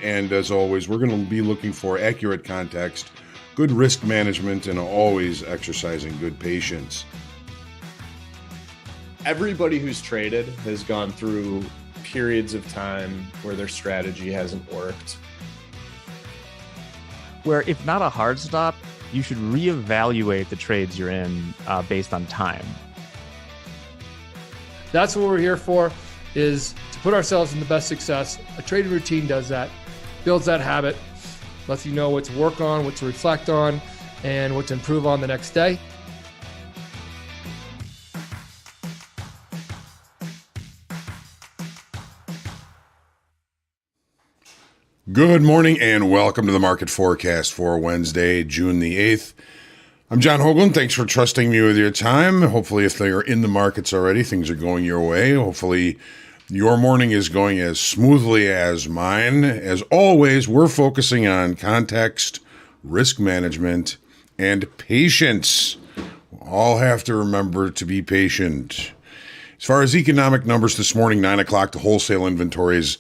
And as always, we're going to be looking for accurate context, good risk management, and always exercising good patience. Everybody who's traded has gone through periods of time where their strategy hasn't worked. Where if not a hard stop, you should reevaluate the trades you're in based on time. That's what we're here for, is to put ourselves in the best success. A trading routine does that, builds that habit, lets you know what to work on, what to reflect on, and what to improve on the next day. Good morning and welcome to the market forecast for Wednesday, June the 8th. I'm John Hoagland. Thanks for trusting me with your time. Hopefully, if they are in the markets already, things are going your way. Hopefully, your morning is going as smoothly as mine. As always, we're focusing on context, risk management, and patience. All have to remember to be patient. As far as economic numbers this morning, 9 o'clock, the wholesale inventory's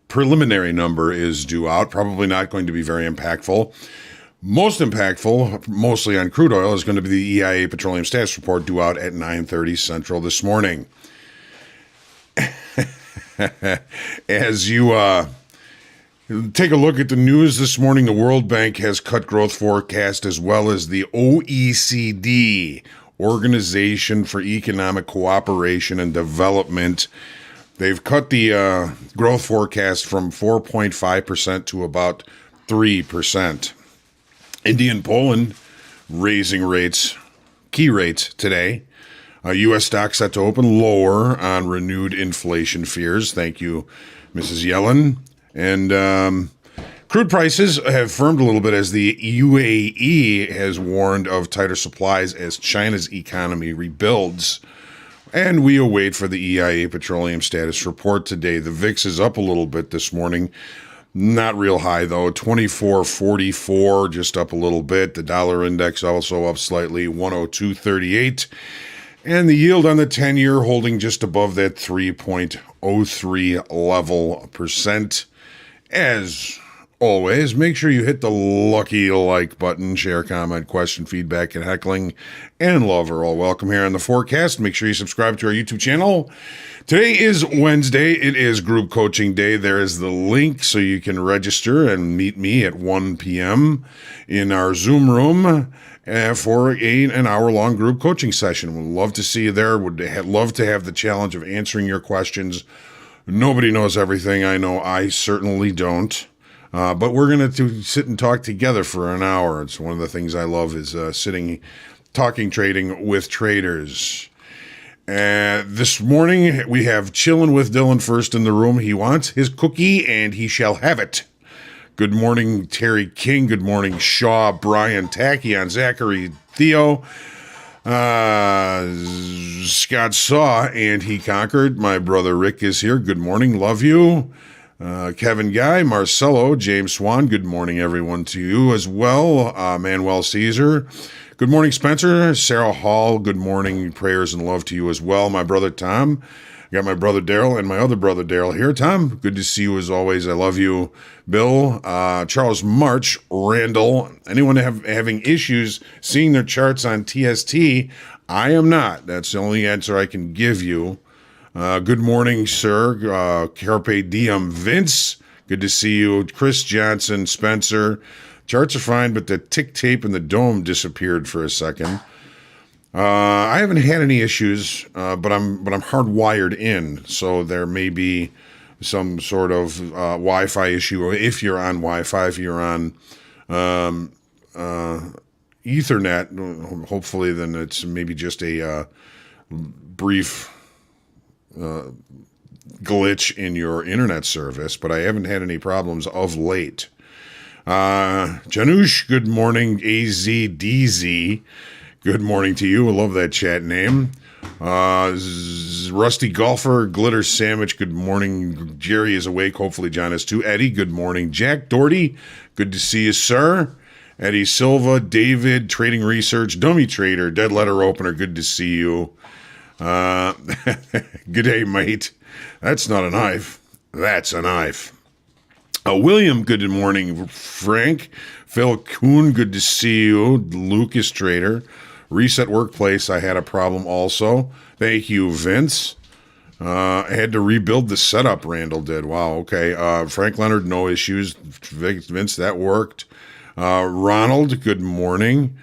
preliminary number is due out. Probably not going to be very impactful. Most impactful, mostly on crude oil, is going to be the EIA petroleum status report due out at 9:30 Central this morning. As you take a look at the news this morning, the World Bank has cut growth forecast, as well as the OECD, Organization for Economic Cooperation and Development. They've cut the growth forecast from 4.5% to about 3%. India and Poland raising rates, key rates today. U.S. stocks set to open lower on renewed inflation fears. Thank you, Mrs. Yellen. And crude prices have firmed a little bit as the UAE has warned of tighter supplies as China's economy rebuilds. And we await for the EIA petroleum status report today. The VIX is up a little bit this morning. Not real high, though. 24.44, just up a little bit. The dollar index also up slightly, 102.38. And the yield on the 10-year holding just above that 3.03 level percent. As always, make sure you hit the lucky like button. Share, comment, question, feedback, and heckling and love are all welcome here on the forecast. Make sure you subscribe to our YouTube channel. Today is Wednesday. It is group coaching day. There is the link so you can register and meet me at 1 p.m. in our Zoom room for an hour-long group coaching session. We'd love to see you there. Would love to have the challenge of answering your questions. Nobody knows everything. I know I certainly don't. But we're going to sit and talk together for an hour. It's one of the things I love is sitting, talking trading with traders. This morning, we have Chillin' with Dylan first in the room. He wants his cookie, and he shall have it. Good morning, Terry King. Good morning, Shaw, Brian, Tachyon, Zachary, Theo, Scott Saw, and he conquered. My brother Rick is here. Good morning. Love you. Kevin Guy, Marcelo, James Swan, good morning, everyone, to you as well. Manuel Caesar, good morning, Spencer. Sarah Hall, good morning, prayers and love to you as well. My brother Tom, I got my brother Daryl and my other brother Daryl here. Tom, good to see you as always. I love you. Bill, Charles March, Randall, anyone having issues seeing their charts on TST, I am not. That's the only answer I can give you. Good morning, sir. Carpe diem, Vince. Good to see you. Chris Johnson, Spencer. Charts are fine, but the tick tape and the dome disappeared for a second. I haven't had any issues, but I'm hardwired in, so there may be some sort of Wi-Fi issue. If you're on Wi-Fi, if you're on Ethernet, hopefully, then it's maybe just a brief glitch in your internet service, but I haven't had any problems of late. Janusz, good morning. AZDZ, good morning to you. I love that chat name. Rusty Golfer, Glitter Sandwich, good morning. Jerry is awake. Hopefully John is too. Eddie, good morning. Jack Doherty, good to see you, sir. Eddie Silva, David, Trading Research, Dummy Trader, Dead Letter Opener, good to see you. Good day, mate. That's not a knife. That's a knife. William, good morning. Frank, Phil Kuhn, good to see you. Lucas Trader, Reset Workplace, I had a problem also. Thank you, Vince. I had to rebuild the setup, Randall did. Wow, okay. Frank Leonard, no issues. Vince, that worked. Ronald, good morning.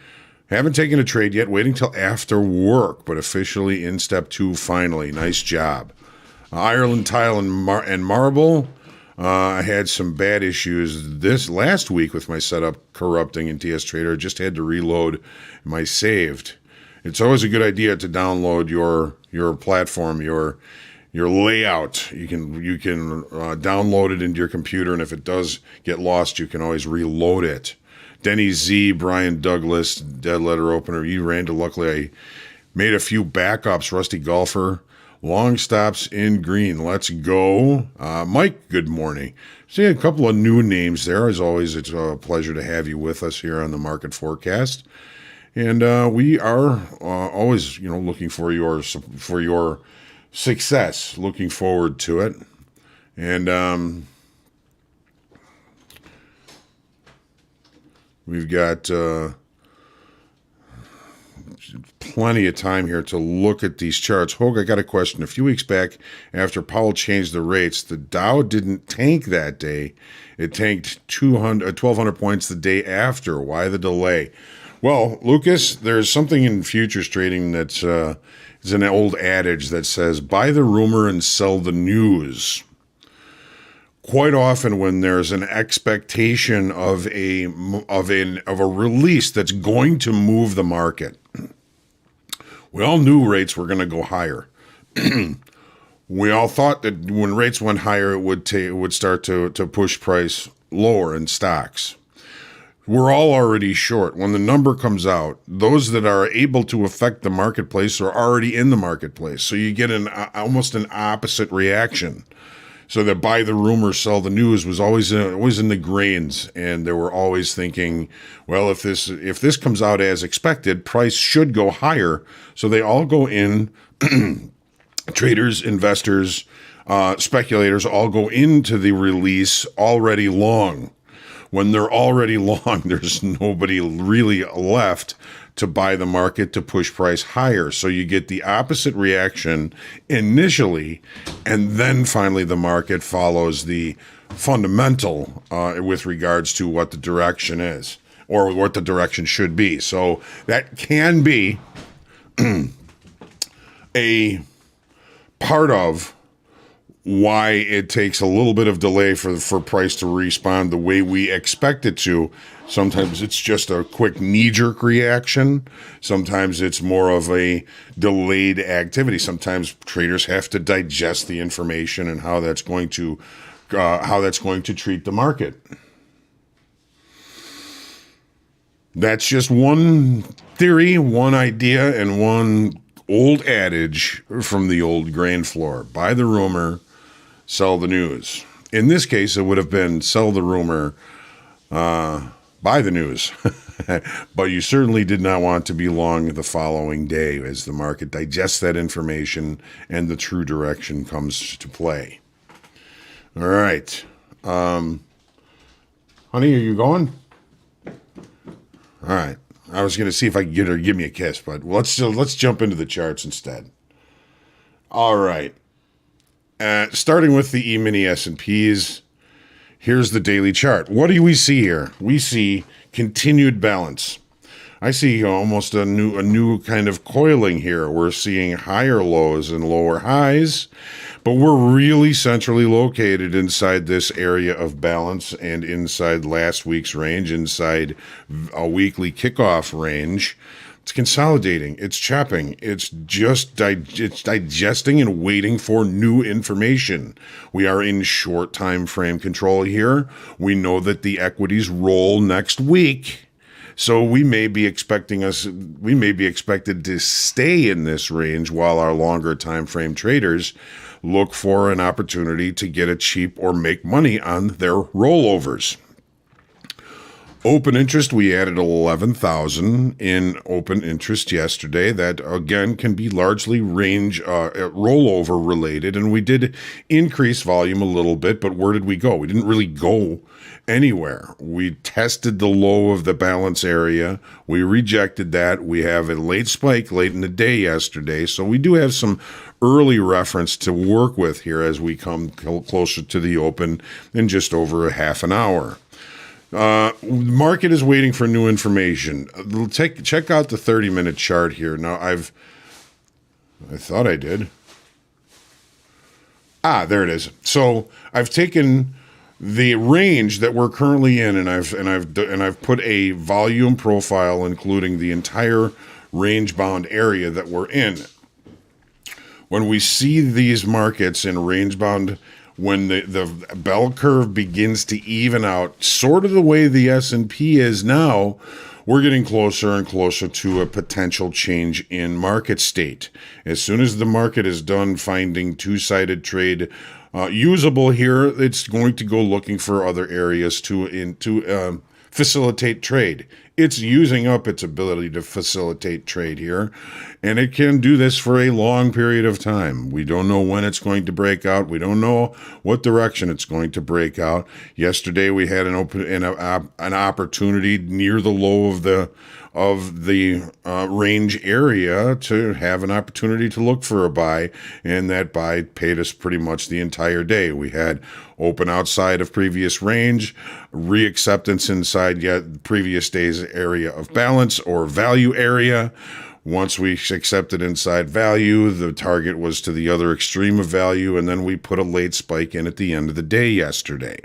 Haven't taken a trade yet, waiting till after work, but officially in step 2 finally. Nice job. Ireland Tile and Marble. I had some bad issues this last week with my setup corrupting in TS Trader. I just had to reload my saved. It's always a good idea to download your platform, your layout. You can download it into your computer, and if it does get lost, you can always reload it. Denny Z, Brian Douglas, Dead Letter Opener, you Randall. Luckily, I made a few backups. Rusty Golfer, long stops in green. Let's go. Mike, good morning. See a couple of new names there. As always, it's a pleasure to have you with us here on the Market Forecast. And we are always, looking for your success. Looking forward to it. And we've got plenty of time here to look at these charts. Hogue, I got a question. A few weeks back, after Powell changed the rates, the Dow didn't tank that day. It tanked 1,200 points the day after. Why the delay? Well, Lucas, there's something in futures trading that's is an old adage that says, buy the rumor and sell the news. Quite often when there's an expectation of a release that's going to move the market, we all knew rates were going to go higher. We all thought that when rates went higher, it would start to push price lower in stocks. We're all already short. When the number comes out, those that are able to affect the marketplace are already in the marketplace. So you get almost an opposite reaction. So that buy the rumor, sell the news was always in the grains, and they were always thinking, well, if this comes out as expected, price should go higher. So they all go in. Traders, investors, speculators all go into the release already long. When they're already long, there's nobody really left to buy the market to push price higher. So you get the opposite reaction initially, and then finally the market follows the fundamental with regards to what the direction is or what the direction should be. So that can be a part of why it takes a little bit of delay for price to respond the way we expect it to. Sometimes it's just a quick knee-jerk reaction. Sometimes it's more of a delayed activity. Sometimes traders have to digest the information and how that's going to treat the market. That's just one theory, one idea, and one old adage from the old grain floor. Buy the rumor, sell the news. In this case, it would have been sell the rumor, buy the news. But you certainly did not want to be long the following day as the market digests that information and the true direction comes to play. All right. Honey, are you going? All right. I was going to see if I could get her to give me a kiss, but let's jump into the charts instead. All right. Starting with the E-mini S&Ps, here's the daily chart. What do we see here? We see continued balance. I see almost a new kind of coiling here. We're seeing higher lows and lower highs, but we're really centrally located inside this area of balance and inside last week's range, inside a weekly kickoff range. It's consolidating, it's chopping, it's just it's digesting and waiting for new information. We are in short time frame control here. We know that the equities roll next week. So we may be expected to stay in this range while our longer time frame traders look for an opportunity to get a cheap or make money on their rollovers. Open interest, we added 11,000 in open interest yesterday. That, again, can be largely range rollover related. And we did increase volume a little bit, but where did we go? We didn't really go anywhere. We tested the low of the balance area. We rejected that. We have a late spike late in the day yesterday. So we do have some early reference to work with here as we come closer to the open in just over a half an hour. The market is waiting for new information. Check out the 30-minute chart here. Now, I thought I did. There it is. So I've taken the range that we're currently in, and I've put a volume profile including the entire range bound area that we're in. When we see these markets in range bound, when the bell curve begins to even out, sort of the way the S&P is now, we're getting closer and closer to a potential change in market state. As soon as the market is done finding two-sided trade usable here, it's going to go looking for other areas to facilitate trade. It's using up its ability to facilitate trade here, and it can do this for a long period of time. We don't know when it's going to break out. We don't know what direction it's going to break out. Yesterday we had an opportunity near the low of the range area to have an opportunity to look for a buy, and that buy paid us pretty much the entire day. We had open outside of previous range, reacceptance inside yet previous day's area of balance or value area. Once we accepted inside value, the target was to the other extreme of value, and then we put a late spike in at the end of the day yesterday.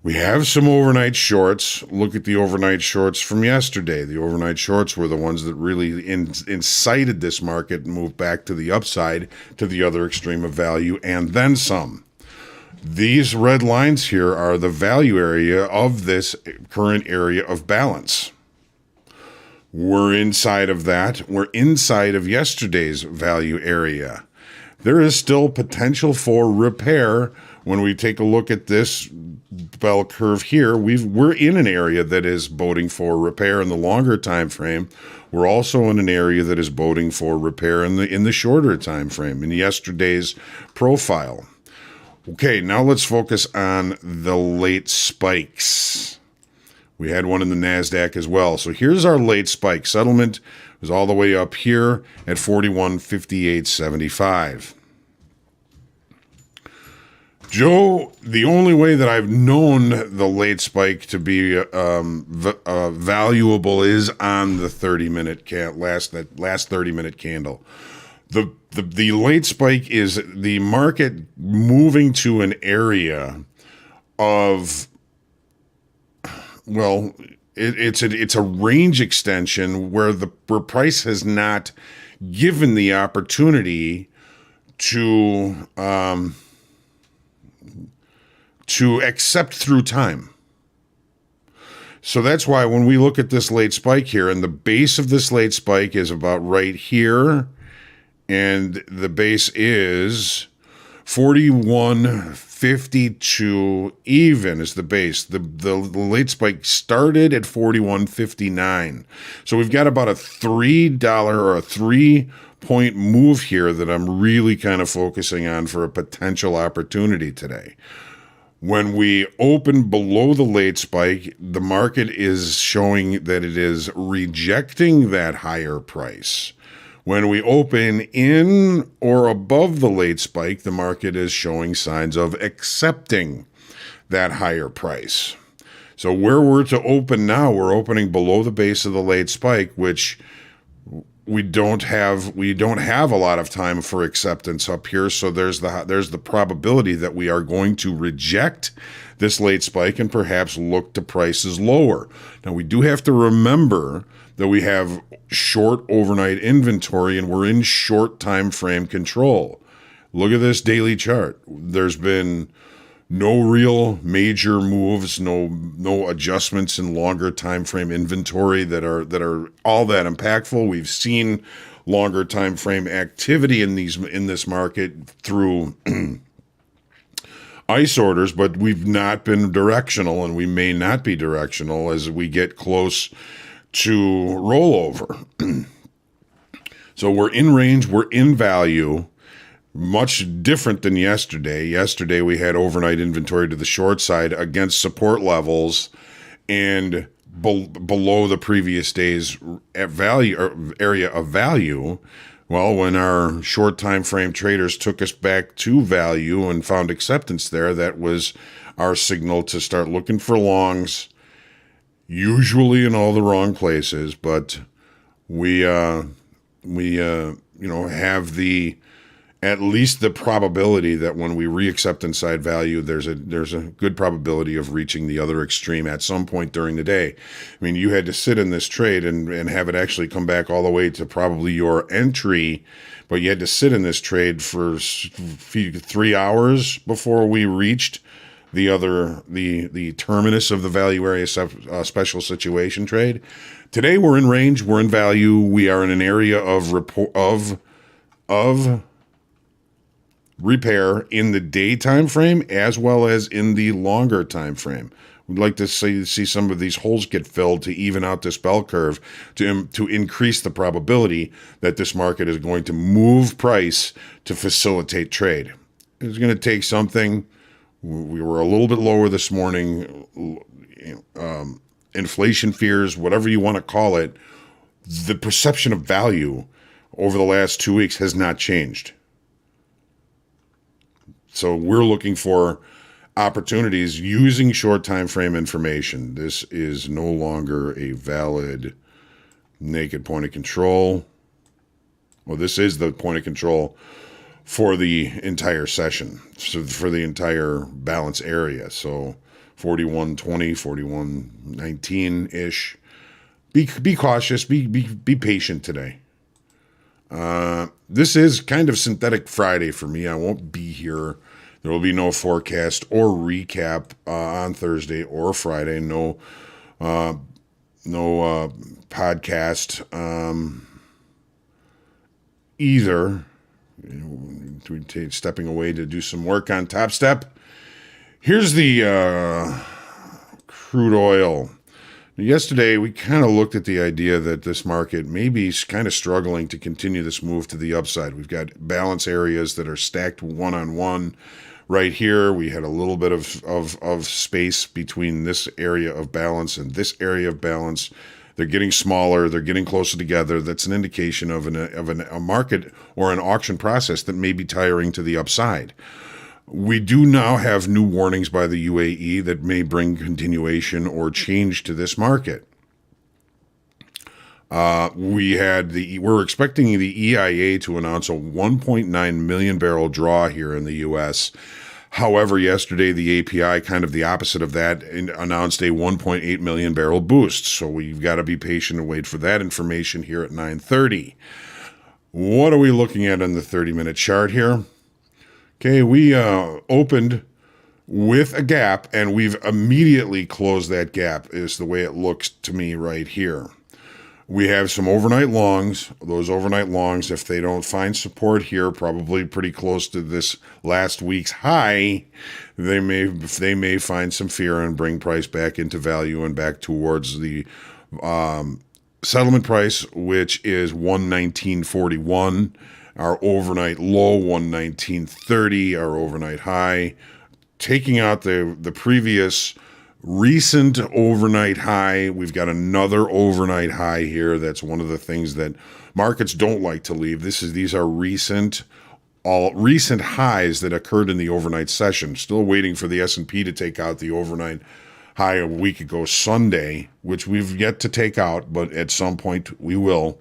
We have some overnight shorts. Look at the overnight shorts from yesterday. The overnight shorts were the ones that really incited this market and moved back to the upside, to the other extreme of value, and then some. These red lines here are the value area of this current area of balance. We're inside of that. We're inside of yesterday's value area. There is still potential for repair. When we take a look at this bell curve here, we're in an area that is boding for repair in the longer time frame. We're also in an area that is boding for repair in the shorter time frame, in yesterday's profile. Okay, now let's focus on the late spikes. We had one in the Nasdaq as well. So here's our late spike. Settlement was all the way up here at 41.5875. Joe, the only way that I've known the late spike to be valuable is on the 30-minute last 30-minute candle. The late spike is the market moving to an area of, well, it's a range extension where price has not given the opportunity to accept through time. So that's why when we look at this late spike here, and the base of this late spike is about right here, and the base is 41.52 even is the base. The late spike started at 41.59. So we've got about a $3 or a 3-point move here that I'm really kind of focusing on for a potential opportunity today. When we open below the late spike, the market is showing that it is rejecting that higher price. When we open in or above the late spike, the market is showing signs of accepting that higher price. So where we're to open now, we're opening below the base of the late spike, which we don't have a lot of time for acceptance up here. So there's the probability that we are going to reject this late spike and perhaps look to prices lower. Now we do have to remember that we have short overnight inventory and we're in short time frame control. Look at this daily chart. There's been no real major moves, no adjustments in longer time frame inventory that are all that impactful. We've seen longer time frame activity in this market through ICE orders, but we've not been directional, and we may not be directional as we get close to rollover. So we're in range, we're in value, much different than yesterday. Yesterday we had overnight inventory to the short side against support levels and below the previous day's value or area of value. Well, when our short time frame traders took us back to value and found acceptance there, that was our signal to start looking for longs, usually in all the wrong places, but we have the at least the probability that when we reaccept inside value, there's a good probability of reaching the other extreme at some point during the day. I mean, you had to sit in this trade and have it actually come back all the way to probably your entry, but you had to sit in this trade for 3 hours before we reached the terminus of the value area special situation trade. Today we're in range, we're in value, we are in an area of repair in the day time frame as well as in the longer time frame. We'd like to see some of these holes get filled to even out this bell curve to increase the probability that this market is going to move price to facilitate trade. It's going to take something. We were a little bit lower this morning. Inflation fears, whatever you want to call it, the perception of value over the last 2 weeks has not changed. So we're looking for opportunities using short time frame information. This is no longer a valid naked point of control. Well, this is the point of control for the entire session, so for the entire balance area. So 41.20, 41.19-ish. Be cautious, be patient today. This is kind of synthetic Friday for me. I won't be here. There will be no forecast or recap on Thursday or Friday. No podcast either. Stepping away to do some work on Top Step. Here's the crude oil. Yesterday, we kind of looked at the idea that this market may be kind of struggling to continue this move to the upside. We've got balance areas that are stacked one-on-one. Right here, we had a little bit of space between this area of balance and this area of balance. They're getting smaller. They're getting closer together. That's an indication of a market or an auction process that may be tiring to the upside. We do now have new warnings by the UAE that may bring continuation or change to this market. We're expecting the EIA to announce a 1.9 million barrel draw here in the U.S. However, yesterday the API, kind of the opposite of that, announced a 1.8 million barrel boost. So we've got to be patient and wait for that information here at 9:30. What are we looking at on the 30-minute chart here? Okay, we opened with a gap, and we've immediately closed that gap, is the way it looks to me right here. We have some overnight longs. Those overnight longs, if they don't find support here, probably pretty close to this last week's high, they may find some fear and bring price back into value and back towards the settlement price, which is 119.41. Our overnight low, 119.30, our overnight high. Taking out the previous recent overnight high, we've got another overnight high here. That's one of the things that markets don't like to leave. These are recent highs that occurred in the overnight session. Still waiting for the S&P to take out the overnight high a week ago Sunday, which we've yet to take out, but at some point we will.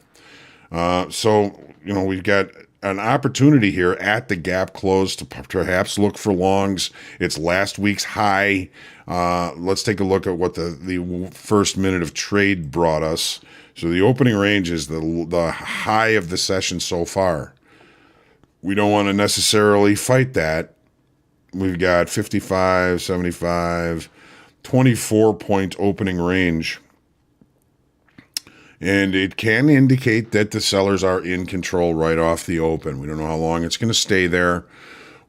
So we've got an opportunity here at the gap close to perhaps look for longs. It's last week's high. Let's take a look at what the first minute of trade brought us. So the opening range is the high of the session so far. We don't want to necessarily fight that. We've got 55, 75, 24-point opening range. And it can indicate that the sellers are in control right off the open. We don't know how long it's going to stay there.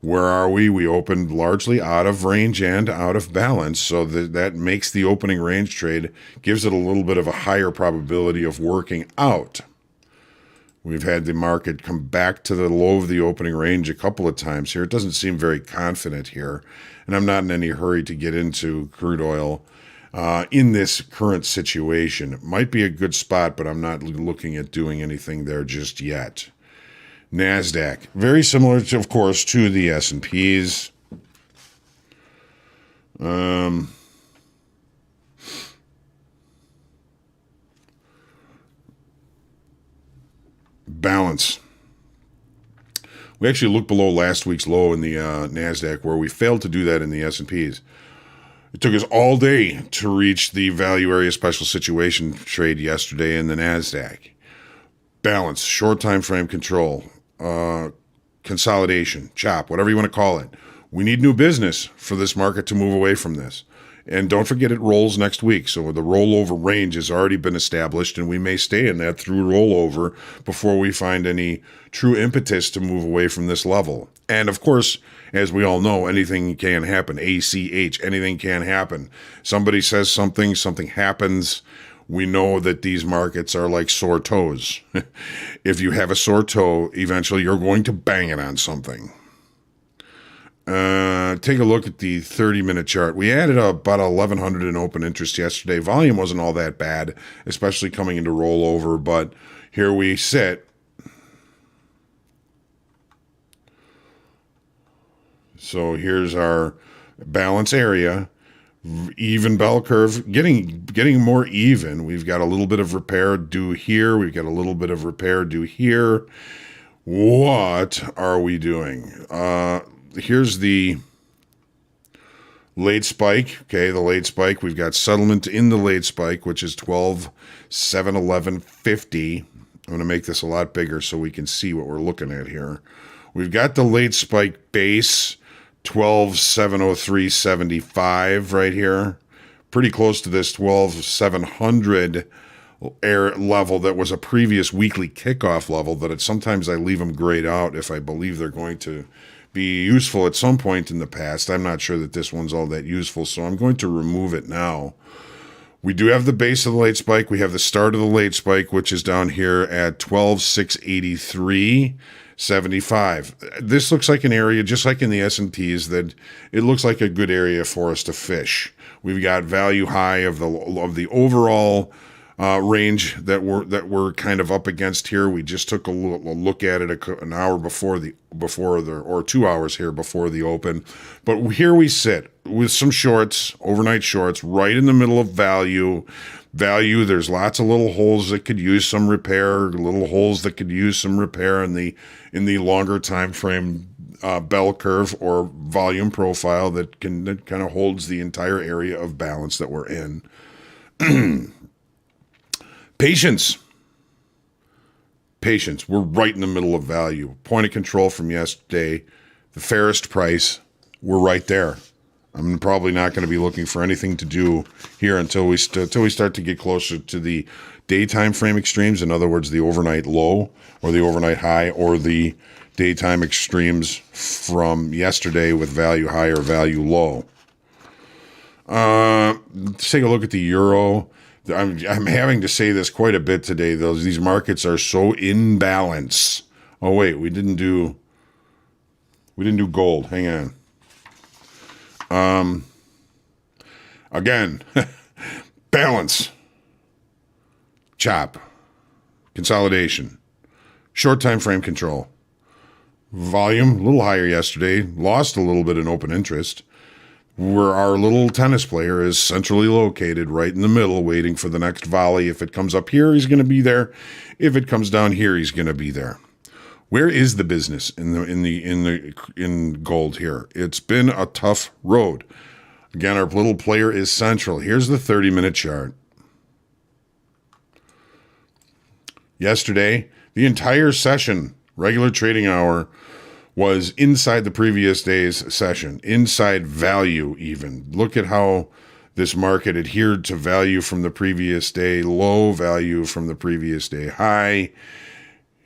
Where are we? We opened largely out of range and out of balance, so that makes the opening range trade, gives it a little bit of a higher probability of working out. We've had the market come back to the low of the opening range a couple of times here. It doesn't seem very confident here, and I'm not in any hurry to get into crude oil in this current situation. It might be a good spot, but I'm not looking at doing anything there just yet. Nasdaq, very similar, to, of course, to the S&Ps. Balance. We actually looked below last week's low in the Nasdaq, where we failed to do that in the S&Ps. It took us all day to reach the value area special situation trade yesterday in the Nasdaq. Balance, short time frame control, consolidation, chop, whatever you want to call it. We need new business for this market to move away from this. And don't forget, it rolls next week. So the rollover range has already been established, and we may stay in that through rollover before we find any true impetus to move away from this level. And of course, as we all know, anything can happen. ACH, anything can happen. Somebody says something, something happens. We know that these markets are like sore toes. If you have a sore toe, eventually you're going to bang it on something. Take a look at the 30-minute chart. We added about 1,100 in open interest yesterday. Volume wasn't all that bad, especially coming into rollover, but here we sit. So here's our balance area. Even bell curve, getting more even. We've got a little bit of repair due here. We've got a little bit of repair due here. What are we doing? Here's the late spike. Okay, the late spike. We've got settlement in the late spike, which is 12,711.50. I'm going to make this a lot bigger so we can see what we're looking at here. We've got the late spike base, 12,703.75 right here. Pretty close to this 12,700 level that was a previous weekly kickoff level that sometimes I leave them grayed out if I believe they're going to be useful at some point in the past. I'm not sure that this one's all that useful, so I'm going to remove it now. We do have the base of the late spike. We have the start of the late spike, which is down here at 12,683.75. This looks like an area, just like in the S&Ps, that it looks like a good area for us to fish. We've got value high of the overall range that we're kind of up against here. We just took a look at it an hour or 2 hours here before the open. But here we sit with some shorts, overnight shorts, right in the middle of value. There's lots of little holes that could use some repair, little holes that could use some repair in the longer time frame bell curve or volume profile that kind of holds the entire area of balance that we're in. Patience. We're right in the middle of value. Point of control from yesterday, the fairest price, we're right there. I'm probably not going to be looking for anything to do here until we start to get closer to the daytime frame extremes. In other words, the overnight low or the overnight high or the daytime extremes from yesterday with value high or value low. Let's take a look at the euro. I'm having to say this quite a bit today. These markets are so in balance. Oh wait, we didn't do gold. Hang on. Again, balance, chop, consolidation, short time frame control, volume a little higher yesterday. Lost a little bit in open interest. Where our little tennis player is centrally located right in the middle, waiting for the next volley. If it comes up here, he's going to be there. If it comes down here, he's going to be there. Where is the business in gold here? It's been a tough road. Again, our little player is central. Here's the 30-minute chart. Yesterday, the entire session, regular trading hour, was inside the previous day's session, inside value even. Look at how this market adhered to value from the previous day, low, value from the previous day high.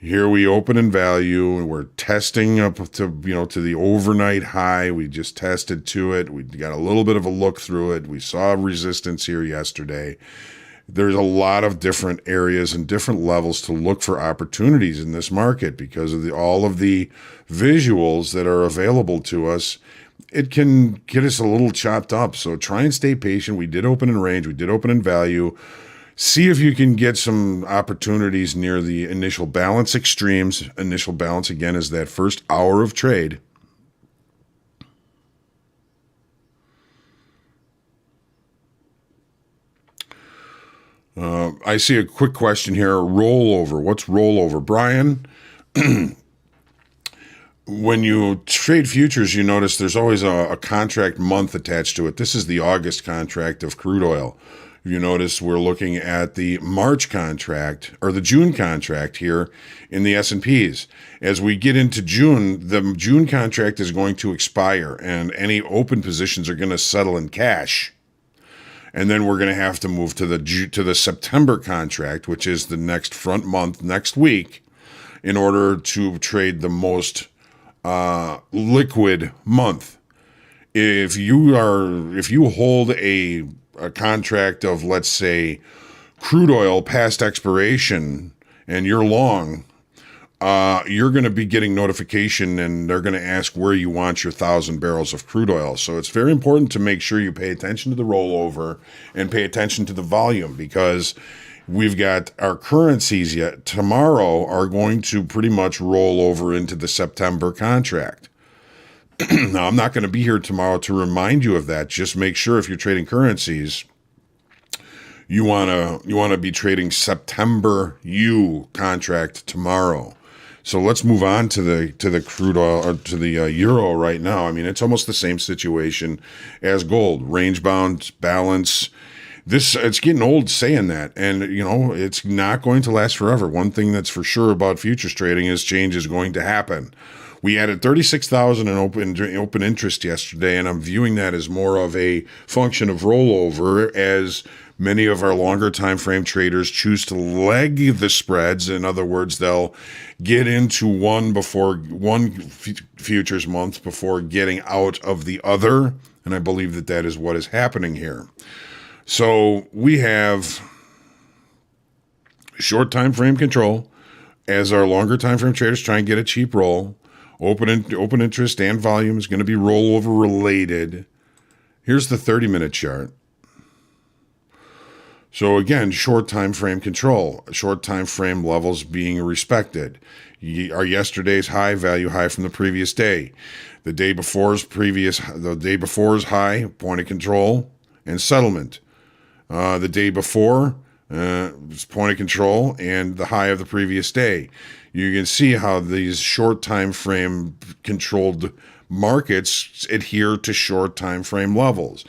Here we open in value, and we're testing up to the overnight high. We just tested to it. We got a little bit of a look through it. We saw resistance here yesterday. There's a lot of different areas and different levels to look for opportunities in this market because of all of the visuals that are available to us. It can get us a little chopped up. So try and stay patient. We did open in range. We did open in value. See if you can get some opportunities near the initial balance extremes. Initial balance, again, is that first hour of trade. I see a quick question here. Rollover. What's rollover? Brian, when you trade futures, you notice there's always a contract month attached to it. This is the August contract of crude oil. You notice we're looking at the March contract or the June contract here in the S&Ps. As we get into June, the June contract is going to expire and any open positions are going to settle in cash. And then we're going to have to move to the September contract, which is the next front month next week, in order to trade the most liquid month. If you hold a contract of, let's say, crude oil past expiration and you're long, you're going to be getting notification and they're going to ask where you want your 1,000 barrels of crude oil. So it's very important to make sure you pay attention to the rollover and pay attention to the volume, because we've got our currencies yet tomorrow are going to pretty much roll over into the September contract. Now, I'm not going to be here tomorrow to remind you of that. Just make sure if you're trading currencies, you want to be trading September U contract tomorrow. So let's move on to the crude oil or to the euro right now. I mean, it's almost the same situation as gold. Range bound, balance. It's getting old saying that, and it's not going to last forever. One thing that's for sure about futures trading is change is going to happen. We added 36,000 in open interest yesterday, and I'm viewing that as more of a function of rollover, as many of our longer time frame traders choose to leg the spreads. In other words, they'll get into one futures month before getting out of the other, and I believe that is what is happening here. So we have short time frame control as our longer time frame traders try and get a cheap roll. Open interest and volume is going to be rollover related. Here's the 30-minute chart. So again, short time frame control, short time frame levels being respected. Our yesterday's high, value high from the previous day. The day before's high, point of control and settlement. The day before, point of control and the high of the previous day. You can see how these short time frame controlled markets adhere to short time frame levels.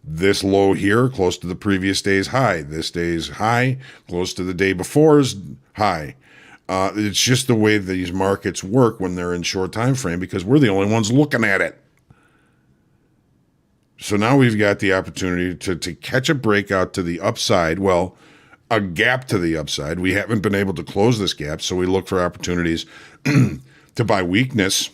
This low here, close to the previous day's high. This day's high, close to the day before's high. It's just the way these markets work when they're in short time frame, because we're the only ones looking at it. So now we've got the opportunity to catch a breakout to the upside. Well, a gap to the upside. We haven't been able to close this gap, so we look for opportunities to buy weakness,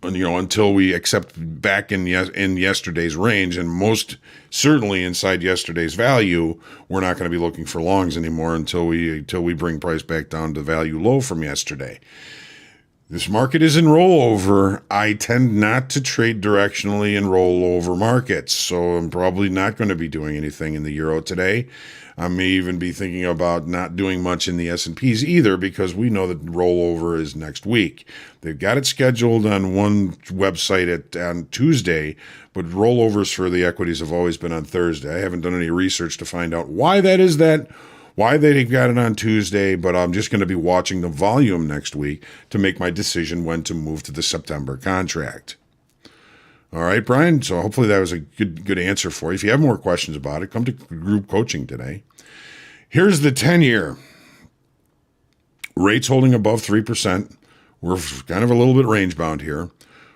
until we accept back in yesterday's range, and most certainly inside yesterday's value. We're not going to be looking for longs anymore until we bring price back down to value low from yesterday. This market is in rollover. I tend not to trade directionally in rollover markets, so I'm probably not going to be doing anything in the euro today. I may even be thinking about not doing much in the S&Ps either, because we know that rollover is next week. They've got it scheduled on one website on Tuesday, but rollovers for the equities have always been on Thursday. I haven't done any research to find out why they've got it on Tuesday, but I'm just going to be watching the volume next week to make my decision when to move to the September contract. All right, Brian. So hopefully that was a good answer for you. If you have more questions about it, come to group coaching today. Here's the 10-year. Rates holding above 3%. We're kind of a little bit range bound here.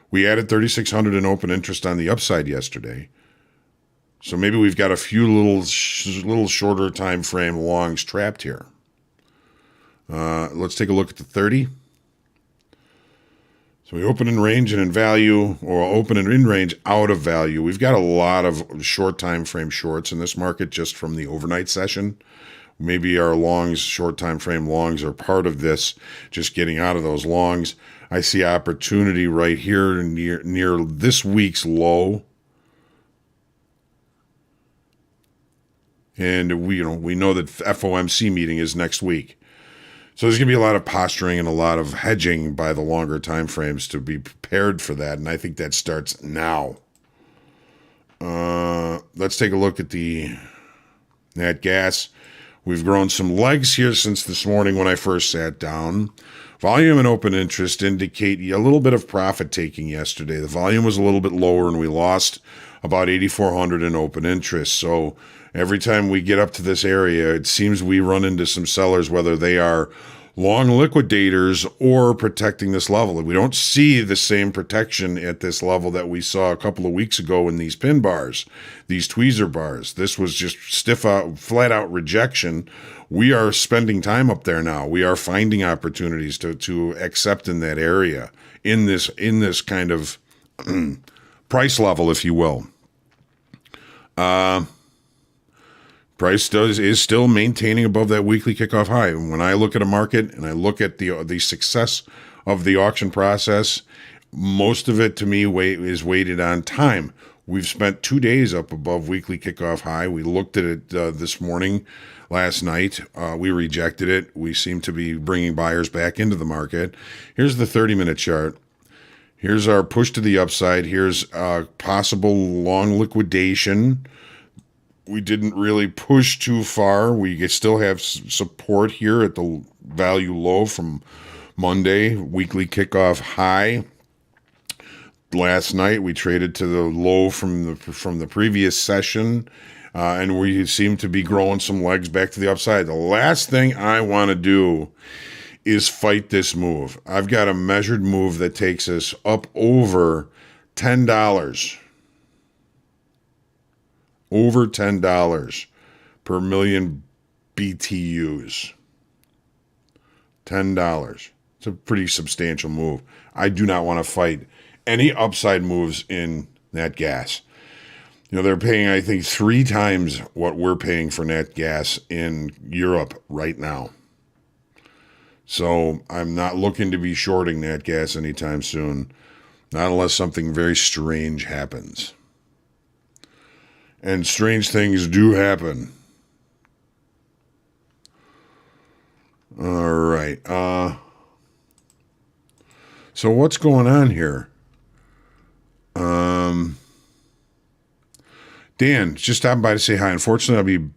We added 3,600 in open interest on the upside yesterday. So maybe we've got a few little shorter time frame longs trapped here. Let's take a look at the 30. So we open in range and in value, or open and in range out of value. We've got a lot of short time frame shorts in this market just from the overnight session. Maybe our longs, short time frame longs, are part of this, just getting out of those longs. I see opportunity right here near this week's low. And we know that FOMC meeting is next week. So there's going to be a lot of posturing and a lot of hedging by the longer time frames to be prepared for that, and I think that starts now. Let's take a look at the nat gas. We've grown some legs here since this morning when I first sat down. Volume and open interest indicate a little bit of profit taking yesterday. The volume was a little bit lower, and we lost about 8,400 in open interest. So every time we get up to this area, it seems we run into some sellers, whether they are long liquidators or protecting this level. We don't see the same protection at this level that we saw a couple of weeks ago in these pin bars, these tweezer bars. This was just flat out rejection. We are spending time up there now. We are finding opportunities to accept in that area, in this kind of price level, if you will. Price is still maintaining above that weekly kickoff high. When I look at a market and I look at the success of the auction process, most of it to me is weighted on time. We've spent 2 days up above weekly kickoff high. We looked at it this morning, last night. We rejected it. We seem to be bringing buyers back into the market. Here's the 30-minute chart. Here's our push to the upside. Here's possible long liquidation. We didn't really push too far. We still have support here at the value low from Monday, weekly kickoff high. Last night we traded to the low from the previous session, and we seem to be growing some legs back to the upside. The last thing I want to do is fight this move. I've got a measured move that takes us up over $10. Over $10 per million BTUs. $10. It's a pretty substantial move. I do not want to fight any upside moves in nat gas. They're paying, I think, 3 times what we're paying for nat gas in Europe right now. So I'm not looking to be shorting nat gas anytime soon, not unless something very strange happens. And strange things do happen. All right. So what's going on here? Dan, just stopping by to say hi. Unfortunately, I'll be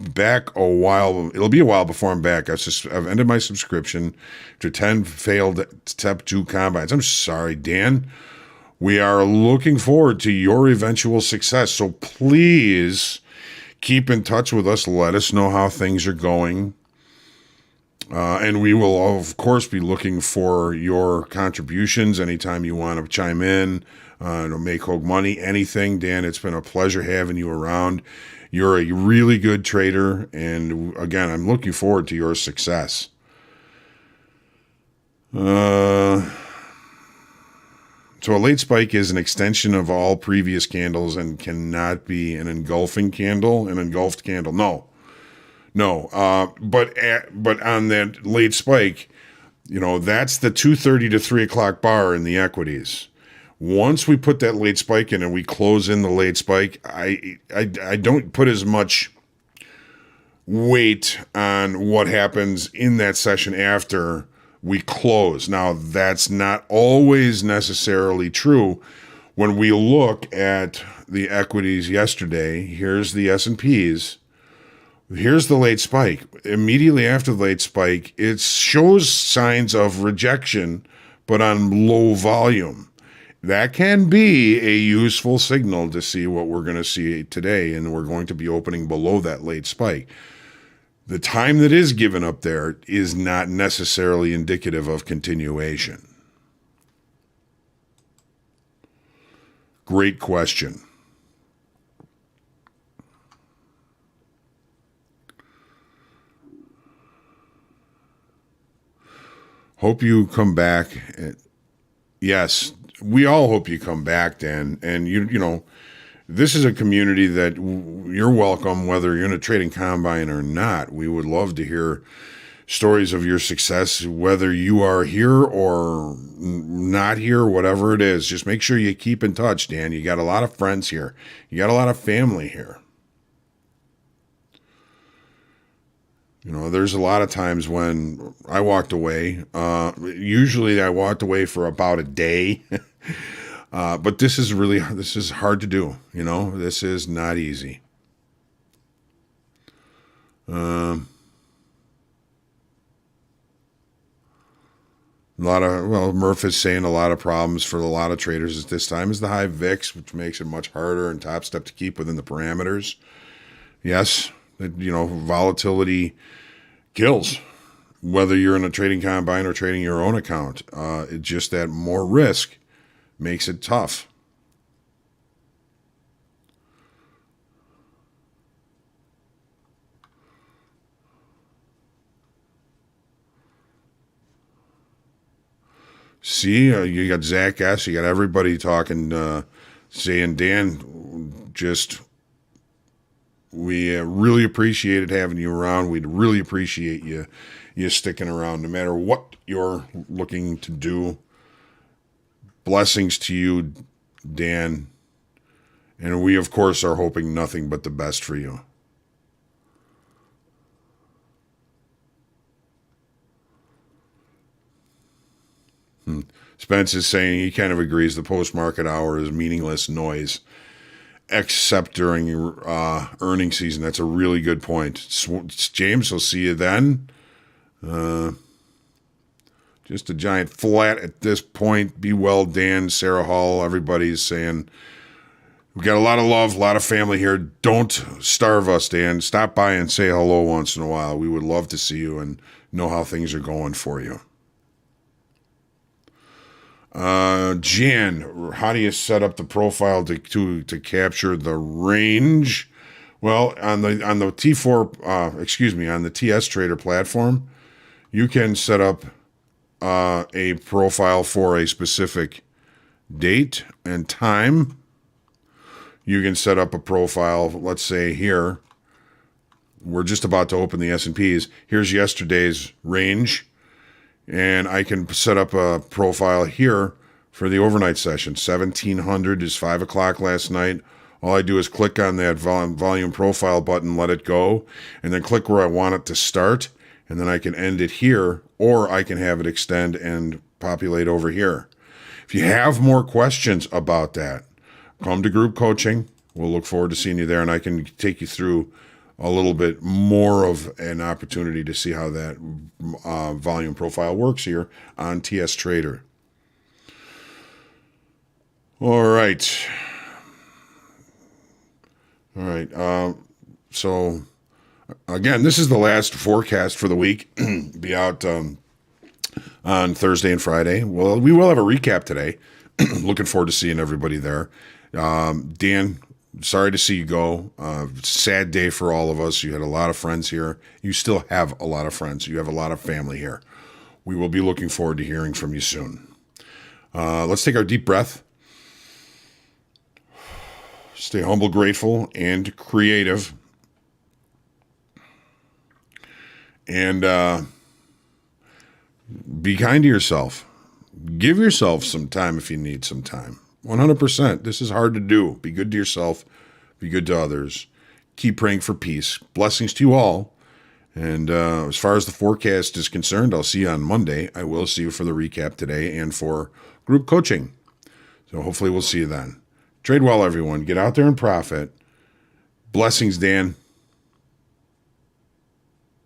back a while. It'll be a while before I'm back. I've ended my subscription to 10 failed Step 2 combines. I'm sorry, Dan. We are looking forward to your eventual success. So please keep in touch with us. Let us know how things are going. And we will, of course, be looking for your contributions anytime you want to chime in, to make Hogue money, anything. Dan, it's been a pleasure having you around. You're a really good trader. And again, I'm looking forward to your success. So a late spike is an extension of all previous candles and cannot be an engulfing candle, an engulfed candle. No. But on that late spike, that's the 2:30 to 3 o'clock bar in the equities. Once we put that late spike in and we close in the late spike, I don't put as much weight on what happens in that session after we close. Now, that's not always necessarily true. When we look at the equities yesterday, here's the S&Ps. Here's the late spike. Immediately after the late spike, it shows signs of rejection, but on low volume. That can be a useful signal to see what we're going to see today, and we're going to be opening below that late spike. The time that is given up there is not necessarily indicative of continuation. Great question. Hope you come back. Yes, we all hope you come back, Dan. And you know, this is a community that you're welcome, whether you're in a trading combine or not. We would love to hear stories of your success, whether you are here or not here, whatever it is. Just make sure you keep in touch, Dan. You got a lot of friends here. You got a lot of family here. You know, there's a lot of times when I walked away. Usually I walked away for about a day. But this is hard to do. You know, this is not easy. Murph is saying a lot of problems for a lot of traders at this time is the high VIX, which makes it much harder and top step to keep within the parameters. Yes, you know, volatility kills, whether you're in a trading combine or trading your own account. It's just that more risk makes it tough. See, you got Zach S., you got everybody talking, saying, Dan, we really appreciated having you around. We'd really appreciate you sticking around no matter what you're looking to do. Blessings to you, Dan. And we, of course, are hoping nothing but the best for you. Spence is saying he kind of agrees the post-market hour is meaningless noise, except during earnings season. That's a really good point. James, we'll see you then. Just a giant flat at this point. Be well, Dan, Sarah Hall, everybody's saying we got a lot of love, a lot of family here. Don't starve us, Dan. Stop by and say hello once in a while. We would love to see you and know how things are going for you. Jan, how do you set up the profile to capture the range? Well, on the T4, on the TS Trader platform, you can set up a profile for a specific date and time. You can set up a profile, let's say here, we're just about to open the S&Ps. Here's yesterday's range. And I can set up a profile here for the overnight session. 1700 is 5 o'clock last night. All I do is click on that volume profile button, let it go, and then click where I want it to start. And then I can end it here, or I can have it extend and populate over here. If you have more questions about that, come to group coaching. We'll look forward to seeing you there, and I can take you through a little bit more of an opportunity to see how that volume profile works here on TS Trader. All right. So again, this is the last forecast for the week. Be out on Thursday and Friday. Well, we will have a recap today. Looking forward to seeing everybody there. Dan, sorry to see you go. Sad day for all of us. You had a lot of friends here. You still have a lot of friends. You have a lot of family here. We will be looking forward to hearing from you soon. Let's take our deep breath. Stay humble, grateful, and creative. And be kind to yourself. Give yourself some time if you need some time. 100%. This is hard to do. Be good to yourself. Be good to others. Keep praying for peace. Blessings to you all. And as far as the forecast is concerned, I'll see you on Monday. I will see you for the recap today and for group coaching. So hopefully we'll see you then. Trade well, everyone. Get out there and profit. Blessings, Dan.